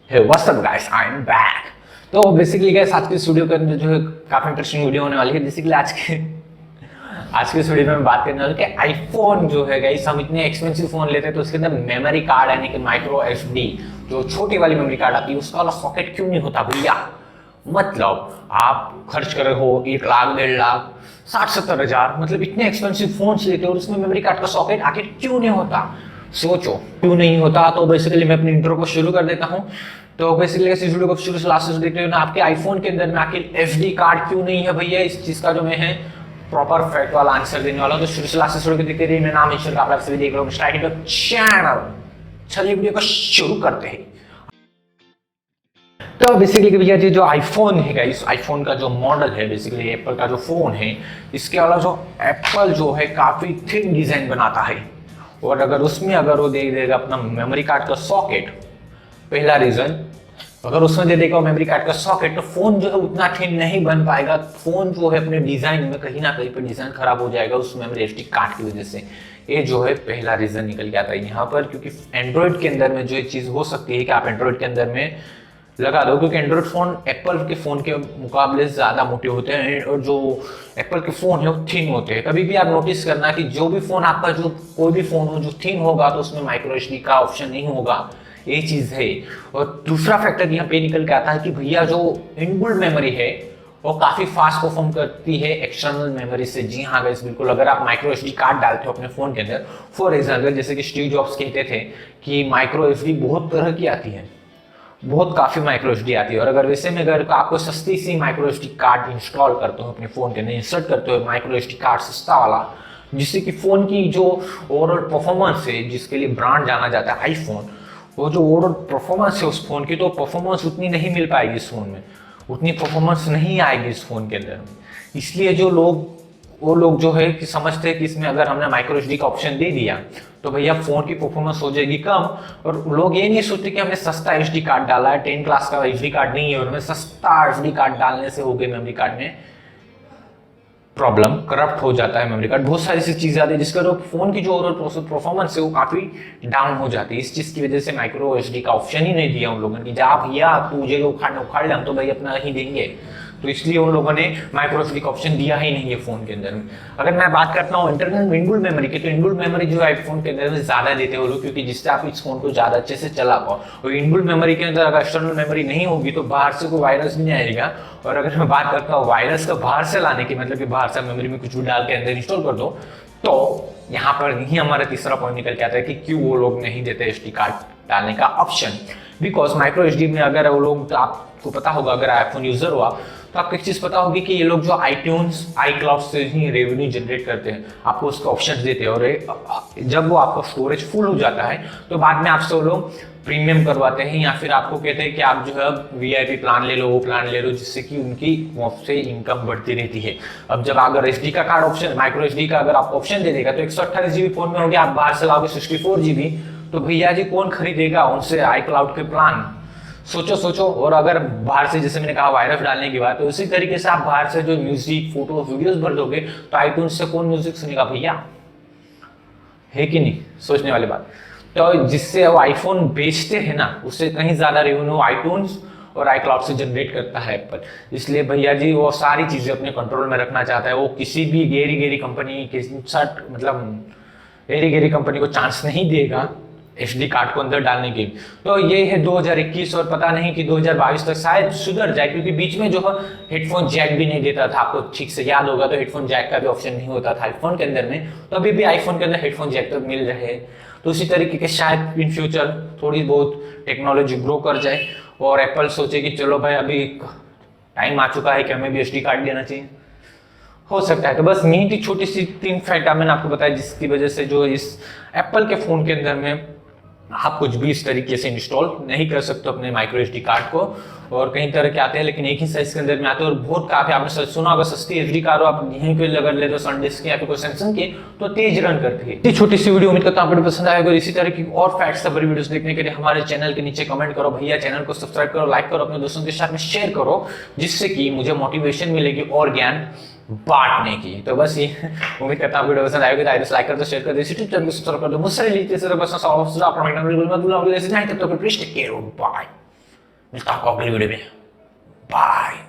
Hey, what's up guys? I'm back. तो basically guys आज की इस वीडियो के अंदर जो है काफी इंटरेस्टिंग वीडियो होने वाली है। बेसिकली आज के इस वीडियो में बात करने वाले कि आईफोन जो है गाइस, हम इतने एक्सपेंसिव फोन लेते हैं तो उसके अंदर मेमोरी कार्ड यानी कि माइक्रो एसडी जो छोटी वाली मेमोरी कार्ड आती है उसका वाला सॉकेट क्यों नहीं होता भैया। मतलब आप खर्च कर रहे हो 1 लाख 1.5 लाख 60-70 हजार, मतलब इतने एक्सपेंसिव फोन लेते हो और उसमें मेमोरी कार्ड का सॉकेट आखिर क्यों नहीं होता। सोचो क्यों नहीं होता। तो बेसिकली मैं अपनी इंट्रो को शुरू कर देता हूं। तो बेसिकली इस वीडियो को शुरू से लास्ट तक देखते हो ना, आपके आईफोन के अंदर में आखिर एसडी कार्ड क्यों नहीं है भैया, इस चीज का जो मैं है प्रॉपर फैक्ट वाला आंसर देने वाला हूं। तो शुरू से लास्ट तक देखते रहिए। मेरा नाम ईश्वर, आप सभी देख रहे हो स्टार्टिंग चैनल। चलिए वीडियो को शुरू करते हैं। तो बेसिकली भैया जी जो आईफोन है गाइस, आईफोन का जो मॉडल है बेसिकली एप्पल का जो फोन है, इसके अलावा जो एप्पल जो है काफी थिन डिजाइन बनाता है और अगर उसमें अगर वो दे देगा अपना मेमोरी कार्ड का सॉकेट, पहला रीजन, अगर उसमें दे देगा मेमोरी कार्ड का सॉकेट तो फोन जो है उतना थिन नहीं बन पाएगा। फोन जो है अपने डिजाइन में कहीं ना कहीं पे डिजाइन खराब हो जाएगा उस मेमोरी एसडी कार्ड की वजह से। ये जो है पहला रीजन निकल के आता है यहाँ पर, क्योंकि एंड्रॉइड के अंदर में जो एक चीज हो सकती है कि आप एंड्रॉइड के अंदर में लगा दो, क्योंकि एंड्रॉइड फोन एप्पल के फोन के मुकाबले ज्यादा मोटे होते हैं और जो एप्पल के फोन है वो थिन होते हैं। कभी भी आप नोटिस करना कि जो भी फोन आपका, जो कोई भी फोन हो जो थिन होगा तो उसमें माइक्रो एसडी का ऑप्शन नहीं होगा, ये चीज है। और दूसरा फैक्टर यहाँ पे निकल के आता है कि भैया जो इनबिल्ट मेमोरी है वो काफी फास्ट परफॉर्म करती है एक्सटर्नल मेमोरी से। जी हाँ गाइस बिल्कुल, अगर आप माइक्रो एसडी कार्ड डालते हो अपने फोन के अंदर, फॉर एग्जाम्पल जैसे कि स्टीव जॉब्स कहते थे कि माइक्रो एसडी बहुत तरह की आती है, बहुत काफी माइक्रो एसडी आती है। और अगर वैसे में अगर आपको सस्ती सी माइक्रो एसडी कार्ड इंस्टॉल करते हो अपने फोन के अंदर, इंसर्ट करते हो माइक्रो एसडी कार्ड सस्ता वाला, जिससे कि फोन की जो ओवरऑल परफॉर्मेंस है, जिसके लिए ब्रांड जाना जाता है आईफोन, वो जो ओवरऑल परफॉर्मेंस है उस फोन की, तो परफॉर्मेंस उतनी नहीं मिल पाएगी इस फोन में, उतनी परफॉर्मेंस नहीं आएगी इस फोन के अंदर। इसलिए जो लोग, वो लोग जो है कि समझते हैं कि इसमें अगर हमने माइक्रो एसडी का ऑप्शन दे दिया तो भैया फोन की परफॉर्मेंस हो जाएगी कम। और लोग ये नहीं सोचते कि हमने सस्ता एसडी कार्ड डाला है, 10 क्लास का एसडी कार्ड नहीं है और हमें सस्ता एसडी कार्ड डालने से हो गई मेमोरी कार्ड में प्रॉब्लम, करप्ट हो जाता है मेमोरी कार्ड, बहुत सारी ऐसी चीजें आती है जिसका जो फोन की जो ओवरऑल परफॉर्मेंस है वो काफी डाउन हो जाती है। इस चीज की वजह से माइक्रो एसडी का ऑप्शन ही नहीं दिया उन लोगों ने कि जा भैया तू जगह उखाड़ ले, हम तो भाई अपना ही देंगे। तो इसलिए उन लोगों ने माइक्रो एसडी का ऑप्शन दिया ही नहीं है फोन के अंदर में। अगर मैं बात करता हूँ इंटरनल इनबिल्ट मेमोरी की, तो इनबिल्ट मेमोरी जो आईफोन के अंदर में ज्यादा देते हो लोग, क्योंकि जिससे आप इस फोन को ज्यादा अच्छे से चला पाओ। और इनबिल्ट मेमोरी के अंदर अगर एक्सटर्नल मेमोरी नहीं होगी तो बाहर से कोई वायरस भी नहीं आएगा। और अगर मैं बात करता हूँ वायरस को बाहर से लाने की, मतलब कि बाहर से मेमोरी में कुछ भी डाल के अंदर इंस्टॉल कर दो, तो यहाँ पर ही हमारा तीसरा पॉइंट निकल के आता है कि क्यों वो लोग नहीं देते एसडी कार्ड डालने का ऑप्शन। बिकॉज माइक्रो एसडी में अगर वो लोग, तो आपको पता होगा अगर आईफोन यूजर हुआ तो आपको एक चीज पता होगी कि ये लोग जो आईट्यून्स iCloud से ही रेवेन्यू जनरेट करते हैं, आपको उसका ऑप्शन देते हैं। और जब वो आपका स्टोरेज फुल हो जाता है तो बाद में आपसे वो लोग प्रीमियम करवाते हैं या फिर आपको कहते हैं कि आप जो है वीआईपी प्लान ले लो, वो प्लान ले लो, जिससे कि उनकी से इनकम बढ़ती रहती है। अब जब अगर एसडी का कार्ड ऑप्शन, माइक्रो एसडी का अगर आपको ऑप्शन दे देगा तो 128 जीबी फोन में हो गया, आप बाहर से लाओगे 64 जीबी, तो भैया जी कौन खरीदेगा उनसे iCloud के प्लान। सोचो। और अगर बाहर से, जैसे मैंने कहा वायरस डालने की बात, तो उसी तरीके से आप बाहर से जो म्यूजिक फोटो वीडियोस भर दोगे तो आईट्यून्स से कौन म्यूजिक सुनेगा भैया, है कि नहीं, सोचने वाली बात। तो जिससे वो आईफोन बेचते हैं ना, उससे कहीं ज्यादा रेवेन्यू आईट्यून्स और iCloud से जनरेट करता है एप्पल। इसलिए भैया जी वो सारी चीजें अपने कंट्रोल में रखना चाहता है। वो किसी भी गेरी कंपनी के साथ, मतलब गेरी कंपनी को चांस नहीं देगा एसडी कार्ड को अंदर डालने की। तो ये है 2021 और पता नहीं कि 2022 तक शायद सुधर जाए, क्योंकि बीच में जो है हेडफोन जैक भी नहीं देता था, आपको ठीक से याद होगा, तो हेडफोन जैक का भी ऑप्शन नहीं होता था आईफोन के अंदर में। तो अभी भी आईफोन के अंदर हेडफोन जैक तो मिल रहे हैं। तो उसी तरीके के शायद इन फ्यूचर थोड़ी बहुत टेक्नोलॉजी ग्रो कर जाए और एप्पल सोचे कि चलो भाई अभी टाइम आ चुका है कि हमें भी एसडी कार्ड देना चाहिए, हो सकता है। तो बस यही थी छोटी सी 3 फैक्ट मैंने आपको बताया जिसकी वजह से जो इस एप्पल के फोन के अंदर में आप कुछ भी इस तरीके से इंस्टॉल नहीं कर सकते अपने माइक्रो एसडी कार्ड को। और कई तरह के आते हैं लेकिन एक ही साइज के अंदर में आते हैं और बहुत काफी, आपने सुना होगा सस्ती एसडी कार्ड हो आप यहीं पे अगर ले दो SanDisk की या फिर कोई सैमसंग की, तो तेज रन करती है। छोटी सी वीडियो उम्मीद करता हूं आपको पसंद आएगा। इसी तरह की और फैक्ट्स सब बड़ी वीडियोस देखने के लिए हमारे चैनल के नीचे कमेंट करो भैया, चैनल को सब्सक्राइब करो, लाइक करो, अपने दोस्तों के साथ में शेयर करो, जिससे कि मुझे मोटिवेशन मिलेगी और ज्ञान बांटने की। तो बस ये उम्मीद करता हूं वीडियो पसंद आएगी। तो लाइक कर दो, शेयर कर दो, यूट्यूब चैनल को सब्सक्राइब कर दो। मुझसे रिलेटेड से बस सॉल्व अपना बिल्कुल मत भूलना। जैसे जाए तब तक प्लीज टेक केयर, बाय। मिलता हूँ आपको अगली वीडियो में। बाय।